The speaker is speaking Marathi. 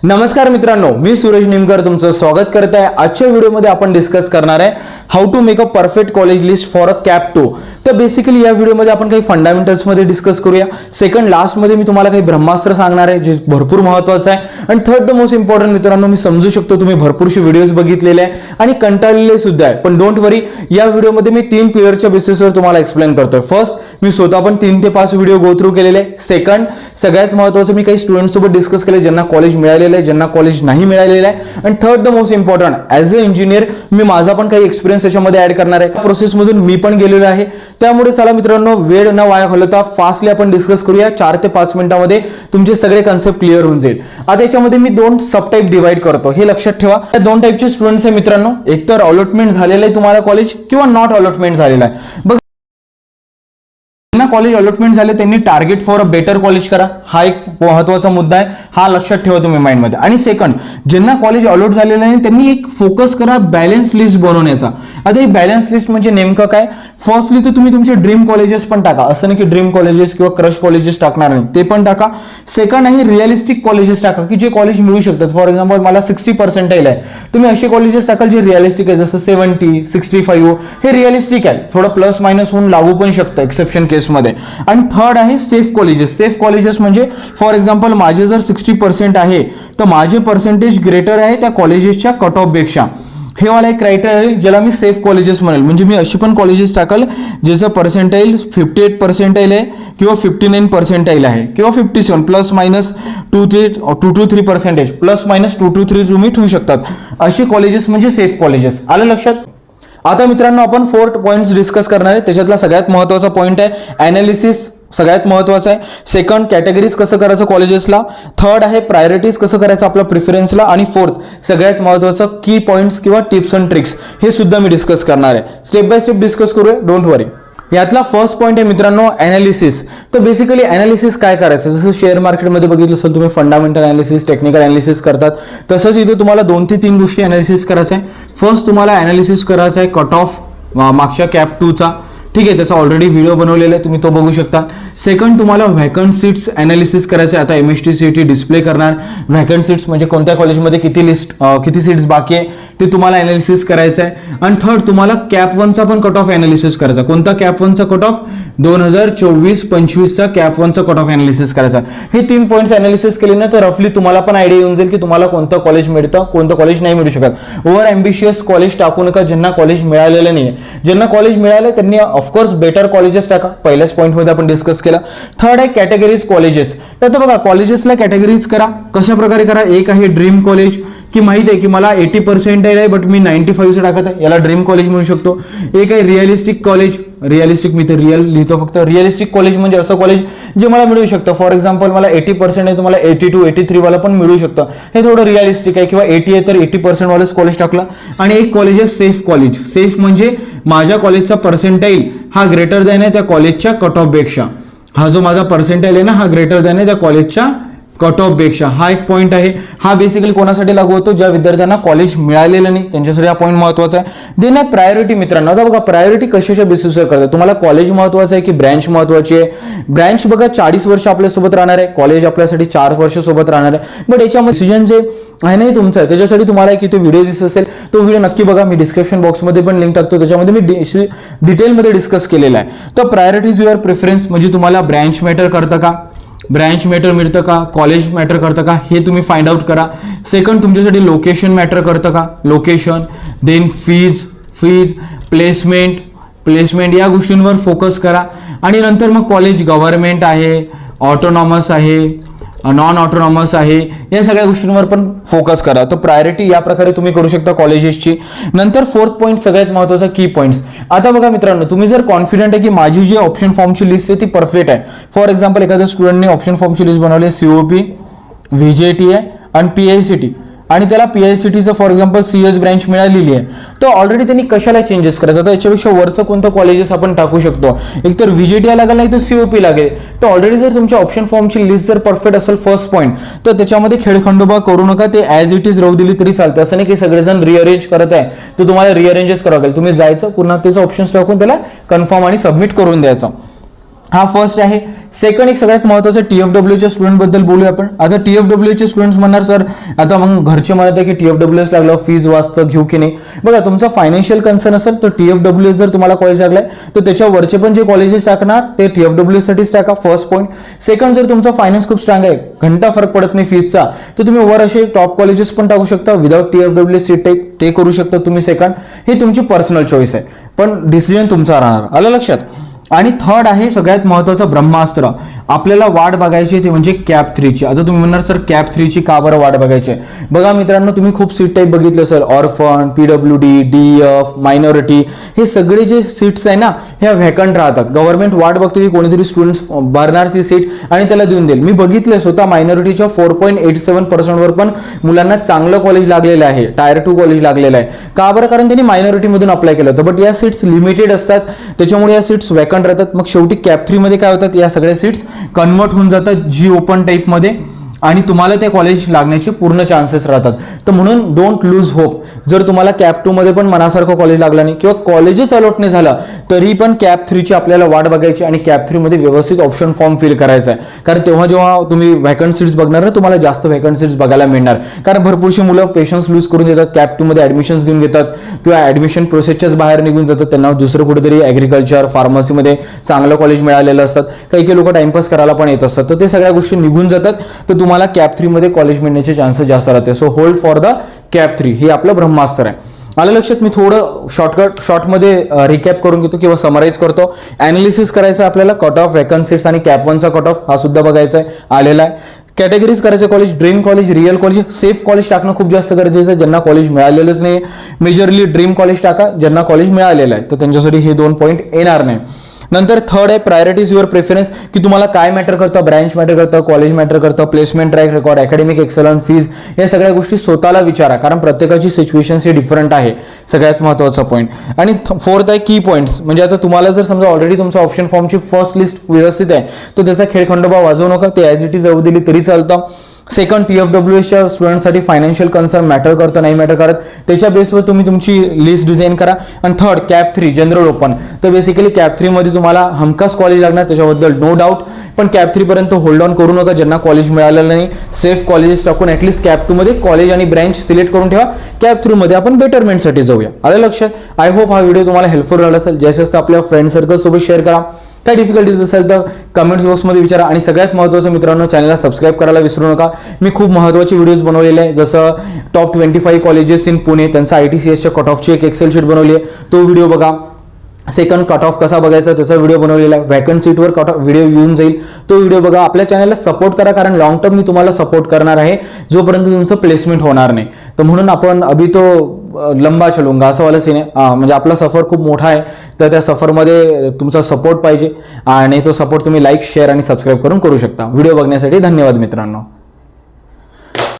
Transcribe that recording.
नमस्कार मित्रांनो, मी सूरज निमकर तुमचं स्वागत करत आहे। आजच्या व्हिडिओमध्ये आपण डिस्कस करणार आहे how to make a perfect college list for a CAP 2। तर बेसिकली या व्हिडिओमध्ये आपण काही फंडामेंटल्स मध्ये डिस्कस करूया। सेकंड लास्ट मध्ये मी तुम्हाला काही ब्रह्मास्त्र सांगणार आहे जे भरपूर महत्त्वाचं आहे। आणि थर्ड द मोस्ट इम्पॉर्टंट मित्रांनो, मी समजू शकतो तुम्ही भरपूरशी व्हिडिओज बघितलेले आहे आणि कंटाळलेले सुद्धा आहे, पण डोंट वरी, या व्हिडिओमध्ये मी 3 पिलरच्या बेसिसवर तुम्हाला एक्सप्लेन करतोय। फर्स्ट, मी स्वतः पण 3 ते 5 व्हिडिओ गो थ्रू केलेले आहे। सेकंड, सगळ्यात महत्त्वाचं मी काही स्टुडंट्स सोबत डिस्कस केले ज्यांना कॉलेज मिळालेलं आहे, ज्यांना कॉलेज नाही मिळालेलं आहे। आणि third the most important, as a engineer मी माझा पण काही एक्सपिरियन्स याच्यामध्ये ऍड करणार आहे। प्रोसेस मधून मी पण गेलेलो आहे, त्यामुळे चला मित्रांनो वेळ न वाया घालवता फास्टली आपण डिस्कस करूया। 4 ते 5 मिनिटांमध्ये तुमचे सगळे कन्सेप्ट क्लिअर होऊन जाईल। आता याच्यामध्ये मी 2 सब टाइप डिवाइड करतो, हे लक्षात ठेवा। या 2 टाइपचे स्टुडंट्स आहे मित्रांनो, एक तर अलॉटमेंट झालेलं आहे तुम्हाला कॉलेज किंवा नॉट अलॉटमेंट झालेलं आहे। बघ, कॉलेज अलॉटमेंट झाले त्यांनी target for a better college करा, हा एक महत्त्वाचा मुद्दा आहे, हा लक्षात ठेवा तुम्ही माइंड मध्ये। आणि सेकंड, ज्यांना कॉलेज अलॉट झालेलं नाही त्यांनी एक फोकस करा बॅलन्स लिस्ट बनवण्याचा। आता ही बॅलन्स लिस्ट म्हणजे नेमकं काय? फर्स्टली तर तुम्ही तुमचे ड्रीम कॉलेजेस पण टाका, असं नाही की ड्रीम कॉलेजेस किंवा क्रश कॉलेजेस टाकणार नाही, ते पण टाका। सेकंड आहे रिअलिस्टिक कॉलेजेस टाका की जे कॉलेज मिळू शकतात। फॉर एक्झाम्पल मला 60% आहे, तुम्ही असे कॉलेजेस टाकाल जे रिअलिस्टिक आहे, जसं 70, 65 हे रिअलिस्टिक आहे, थोडं प्लस मायनस होऊन लागू पण शकतं एक्सेप्शन केस मध्ये। आणि थर्ड आहे सेफ कॉलेजेस। सेफ कॉलेजेस म्हणजे फॉर एक्झाम्पल माझे जर 60% आहे तर माझे पर्सेंटेज ग्रेटर आहे त्या कॉलेजेसच्या कट ऑफ पेक्षा, हे वाला एक क्रायटेरिया ज्याला मी सेफ कॉलेजेस म्हणेल। म्हणजे मी अशी पण कॉलेजेस टाकल ज्याचं पर्सेंटाईल 58% आहे किंवा 59% आहे किंवा 57 plus minus 2 to 3% plus minus 2 to 3 तुम्ही ठेवू शकतात, अशी कॉलेजेस म्हणजे सेफ कॉलेजेस। आलं लक्षात? आता मित्रांनो आपण 4 पॉइंट्स डिस्कस करणार आहे, त्याच्यातला सगळ्यात महत्त्वाचा पॉइंट आहे ॲनालिसिस, सगळ्यात महत्त्वाचं आहे। सेकंड, कॅटेगरीज कसं करायचं कॉलेजेसला। थर्ड आहे प्रायोरिटीज कसं करायचं आपल्या प्रिफरन्सला। आणि फोर्थ, सगळ्यात महत्त्वाचं की पॉइंट्स किंवा टिप्स अँड ट्रिक्स, हे सुद्धा मी डिस्कस करणार आहे। स्टेप बाय स्टेप डिस्कस करूया, डोंट वरी। यातला फर्स्ट पॉइंट आहे मित्रांनो ॲनालिसिस। तर बेसिकली ॲनालिसिस काय करायचं, जसं शेअर मार्केटमध्ये बघितलं असेल तुम्ही फंडामेंटल ॲनालिसिस, टेक्निकल ॲनालिसिस करतात, तसंच इथे तुम्हाला 2 ते 3 गोष्टी ॲनालिसिस करायचं आहे। फर्स्ट तुम्हाला ॲनालिसिस करायचं आहे कट ऑफ मागच्या कॅप 2चा, ठीक आहे, त्याचा ऑलरेडी व्हिडिओ बनवलेला आहे, तुम्ही तो बघू शकता। सेकंड, तुम्हाला व्हॅकंट सीट्स ॲनालिसिस करायचे। आता MSTCET डिस्प्ले करणार व्हॅकंट सीट्स म्हणजे कोणत्या कॉलेजमध्ये किती सीट्स बाकी आहे ते तुम्हाला ॲनालिसिस करायचं आहे। आणि थर्ड, तुम्हाला कॅप 1चा पण कट ऑफ ॲनालिसिस करायचा। कोणता कॅप 1चा कट ऑफ? 2024-25चा कॅप 1चा कट ऑफ ॲनालिसिस करायचा। हे 3 पॉईंट्स ॲनालिसिस केले ना तर रफली तुम्हाला पण आयडिया येऊन जाईल की तुम्हाला कोणतं कॉलेज मिळतं, कोणतं कॉलेज नाही मिळू शकत। ओव्हर ॲम्बिशियस कॉलेज टाकू नका ज्यांना कॉलेज मिळालेलं नाही आहे। ज्यांना कॉलेज मिळालं त्यांनी ऑफकोर्स बेटर कॉलेजेस टाका, पहिल्याच पॉईंटमध्ये आपण डिस्कस केला। थर्ड आहे कॅटेगरीज कॉलेजेस। तर बघा कॉलेजेसला कॅटेगरीज करा, कशा प्रकारे करा। एक आहे ड्रीम कॉलेज, की माहित आहे की मला 80% आहे बट मी 95चं टाकत आहे, याला ड्रीम कॉलेज म्हणू शकतो। एक आहे रिअलिस्टिक कॉलेज, रिअलिस्टिक मी तर रिअल लिहितो फक्त। रिअलिस्टिक कॉलेज म्हणजे असं कॉलेज जे मला मिळू शकतं। फॉर एक्झाम्पल मला 80% आहे, तुम्हाला 82, 83 वाला पण मिळू शकतं, हे थोडं रिअलिस्टिक आहे। किंवा 80 आहे तर 80% वालाच कॉलेज टाकला। आणि एक कॉलेज आहे सेफ कॉलेज। सेफ म्हणजे माझ्या कॉलेजचा पर्सेंटाईल हा ग्रेटर दॅन आहे त्या कॉलेजच्या कट ऑफ पेक्षा, हा जो माझा पर्सेंटाईल आहे ना हा ग्रेटर दॅन आहे त्या कॉलेजच्या कट ऑफ पेक्षा, हा एक पॉईंट आहे। हा बेसिकली कोणासाठी लागू होतो? ज्या विद्यार्थ्यांना कॉलेज मिळालेलं नाही त्यांच्यासाठी हा पॉईंट महत्त्वाचा आहे। देन आहे प्रायोरिटी मित्रांनो। आता बघा प्रायोरिटी कशाच्या बेसिसवर करतात, तुम्हाला कॉलेज महत्त्वाचं आहे की ब्रँच महत्त्वाची आहे? ब्रँच बघा 40 वर्ष आपल्यासोबत राहणार आहे, कॉलेज आपल्यासाठी 4 वर्ष सोबत राहणार आहे, बट याच्यामध्ये डिसिजन जे आहे नाही तुमचं आहे, त्याच्यासाठी तुम्हाला एक इथे व्हिडिओ दिसत असेल तो व्हिडिओ नक्की बघा, मी डिस्क्रिप्शन बॉक्समध्ये पण लिंक टाकतो, त्याच्यामध्ये मी डिटेलमध्ये डिस्कस केलेला आहे। तर प्रायोरिटीज युअर प्रेफरन्स म्हणजे तुम्हाला ब्रँच मॅटर करतं का, ब्रँच मॅटर मिळतं का, कॉलेज मॅटर करतं का, हे तुम्ही फाइंड आउट करा। सेकंड, तुमच्यासाठी लोकेशन मॅटर करतं का, लोकेशन। देन फीज, प्लेसमेंट या गोष्टींवर फोकस करा। आणि नंतर मग कॉलेज गव्हर्नमेंट आहे, ऑटोनॉमस आहे, नॉन ऑटोनॉमस आहे, या सगळ्या गोष्टींवर पण फोकस करा। तर प्रायोरिटी या प्रकारे तुम्ही करू शकता कॉलेजेसची। नंतर फोर्थ पॉईंट सगळ्यात महत्त्वाचा की पॉईंट्स। आता बघा मित्रांनो, तुम्ही जर कॉन्फिडंट आहे की माझी जी ऑप्शन फॉर्मची लिस्ट आहे ती परफेक्ट आहे, फॉर एक्झाम्पल एखाद्या स्टुडंटने ऑप्शन फॉर्मची लिस्ट बनवली आहे, COP, VJT आहे आणि PICT, आणि त्याला PICTचं फॉर एक्झाम्पल CS ब्रँच मिळालेली आहे, तर ऑलरेडी त्यांनी कशाला चेंजेस करायचं? तर याच्यापेक्षा वरचं कोणतं कॉलेजेस आपण टाकू शकतो? एक तर VJT लागेल, नाही तर COP लागेल। तर ऑलरेडी जर तुमच्या ऑप्शन फॉर्मची लिस्ट जर परफेक्ट असेल फर्स्ट पॉईंट, तर त्याच्यामध्ये खेळखंडोबा करू नका, ते ॲज इट इज राहू दिली तरी चालतं। असं नाही की सगळेजण रिअरेंज करत आहे तर तुम्हाला रिअरेंजच करावं लागेल, तुम्ही जायचं पुन्हा त्याचं ऑप्शन्स टाकून त्याला कन्फर्म आणि सबमिट करून द्यायचं। हा फर्स्ट आहे सेकंड एक सगळ्यात महत्त्वाचं TFWच्या स्टुडंट बद्दल बोलूया आपण. आता TFWचे स्टुडंट्स म्हणणार सर आता मग घरचे म्हणत आहे की TFWS लागलं फीज वाचतं घेऊ की नाही. बघा तुमचा फायनान्शियल कन्सर्न असेल तर TFWS जर तुम्हाला कॉलेज लागलाय तर त्याच्या वरचे पण जे कॉलेजेस टाकणार ते TFWS साठीच टाका. First point. सेकंड जर तुमचा फायनान्स खूप स्ट्रॉंग आहे घंटा फरक पडत नाही फीजचा तर तुम्ही वर असे टॉप कॉलेजेस पण टाकू शकता विदाउट TFWS सीट टाईप ते करू शकता तुम्ही. सेकंड हे तुमची पर्सनल चॉईस आहे पण डिसिजन तुमचा राहणार. आलं लक्षात. आणि थर्ड आहे सगळ्यात महत्त्वाचं ब्रह्मास्त्र. आपल्याला वाट बघायची ते म्हणजे कॅप 3ची. आता तुम्ही म्हणणार सर कॅप 3ची का बरं वाट बघायची. बघा मित्रांनो तुम्ही खूप सीट टाईप बघितलं असेल ऑर्फन PWD DEF मायनॉरिटी हे सगळे जे सीट्स आहे ना ह्या व्हॅकंट राहतात. गव्हर्नमेंट वाट बघते की कोणीतरी स्टुडंट्स भरणार ती सीट आणि त्याला देऊन देईल. मी बघितलं स्वतः मायनॉरिटीच्या 4.87% वर पण मुलांना चांगलं कॉलेज लागलेलं आहे. टायर 2 कॉलेज लागलेलं आहे. का बरं कारण त्यांनी मायनॉरिटीमधून अप्लाय केलं होतं. बट या सीट्स लिमिटेड असतात त्याच्यामुळे या सीट्स व्हॅकंट राहतात. मग शेवटी कॅप 3 मध्ये काय होतात या सगळ्या सीट्स कन्वर्ट होऊन जातात जी ओपन टाईप मध्ये आणि तुम्हाला ते कॉलेज लागण्याचे पूर्ण चान्सेस राहतात. तर म्हणून डोंट लूज होप. जर तुम्हाला कॅप 2 मध्ये पण मनासारखं कॉलेज लागलं नाही किंवा कॉलेजेस अलॉट नाही झालं तरी पण कॅप 3ची आपल्याला वाट बघायची आणि कॅप 3 मध्ये व्यवस्थित ऑप्शन फॉर्म फिल करायचा आहे. कारण तेव्हा जेव्हा तुम्ही व्हॅकंट सीट्स बघणार ना तुम्हाला जास्त व्हॅकंट सीट्स बघायला मिळणार. कारण भरपूरशी मुलं पेशन्स लूज करून देतात कॅप 2 मध्ये ऍडमिशन्स घेऊन घेतात किंवा ऍडमिशन प्रोसेसच्याच बाहेर निघून जातात. त्यांना दुसरं कुठेतरी ऍग्रिकल्चर फार्मसीमध्ये चांगलं कॉलेज मिळालेलं असतात. काही लोक टाइमपास करायला पण येत असतात तर ते सगळ्या गोष्टी निघून जातात. तर तुम्हाला कॅप 3 मध्ये कॉलेज मिळण्याचे चान्सेस जास्त राहते. So hold for the cap 3 हे आपलं ब्रह्मास्त्र आहे. आलं लक्षात. मी थोडं शॉर्टमध्ये रिकॅप करून घेतो किंवा समराईज करतो. ॲनालिसिस करायचं आपल्याला कट ऑफ व्हॅकंट सीट्स आणि कॅप 1चा कट ऑफ हा सुद्धा बघायचा आहे आलेला आहे. कॅटेगरीज करायचे college dream college real college safe college टाकणं खूप जास्त गरजेचं आहे. ज्यांना कॉलेज मिळालेलंच नाही मेजरली ड्रीम कॉलेज टाका. ज्यांना कॉलेज मिळालेलं आहे तर त्यांच्यासाठी हे 2 पॉईंट येणार नाही. नंतर थर्ड आहे प्रायोरिटीज युअर प्रेफरन्स की तुम्हाला काय मॅटर करतं. ब्रँच मॅटर करतं कॉलेज मॅटर करतं placement track record academic excellence fees या सगळ्या गोष्टी स्वतःला विचारा कारण प्रत्येकाची सिच्युएशन्स ही डिफरंट आहे. सगळ्यात महत्त्वाचा पॉईंट. आणि फोर्थ आहे की पॉईंट्स. म्हणजे आता तुम्हाला जर समजा ऑलरेडी तुमच्या ऑप्शन फॉर्मची फर्स्ट लिस्ट व्यवस्थित आहे तर त्याचा खेळखंडोबा वाजवू नका. ते ॲज इट इज जाऊ दिली तरी चालतं. सेकंड TFWSच्या स्टुडंटसाठी फायनान्शियल कन्सर्न मॅटर करतं नाही मॅटर करत त्याच्या बेसवर तुम्ही तुमची लिस्ट डिझाईन करा. आणि थर्ड कॅप 3 जनरल ओपन. तर बेसिकली कॅप 3 मध्ये तुम्हाला हमखास कॉलेज लागणार त्याच्याबद्दल नो डाऊट. पण कॅप 3 पर्यंत होल्ड ऑन करू नका. ज्यांना कॉलेज मिळालेलं नाही सेफ कॉलेजेस टाकून ॲटलीस्ट कॅप 2 मध्ये कॉलेज आणि ब्रँच सिलेक्ट करून ठेवा. कॅप 3 मध्ये आपण बेटरमेंटसाठी जाऊया. आलं लक्षात. आय होप हा व्हिडिओ तुम्हाला हेल्पफुल राहिला असेल. जास्तीत जास्त आपल्या फ्रेंड सर्कल सोबत शेअर करा. काय डिफिकल्टीज असेल तर कमेंट्स बॉक्समध्ये विचारा. आणि सगळ्यात महत्त्वाचं मित्रांनो चॅनलला सबस्क्राईब करायला विसरू नका. मी खूप महत्त्वाचे व्हिडिओज बनवलेले आहे जसं टॉप 25 कॉलेजेस इन पुणे त्यांचा ITCSच्या कट ऑफची एक एक्सेल शीट बनवली आहे तो व्हिडिओ बघा. सेकंड कट ऑफ कसा बघायचा त्याचा व्हिडिओ बनवलेला आहे. व्हॅकंट सीटवर कट ऑफ व्हिडिओ येऊन जाईल तो व्हिडिओ बघा. आपल्या चॅनलला सपोर्ट करा कारण लॉंग टर्म मी तुम्हाला सपोर्ट करणार आहे जोपर्यंत तुमचं प्लेसमेंट होणार नाही. तर म्हणून आपण अभि तो लंबा चलूंगा असं वाला सीन आहे. म्हणजे आपला सफर खूप मोठा आहे तर त्या सफरमध्ये तुमचा सपोर्ट पाहिजे आणि तो सपोर्ट तुम्ही लाईक शेअर आणि सबस्क्राईब करून करू शकता. व्हिडिओ बघण्यासाठी धन्यवाद मित्रांनो.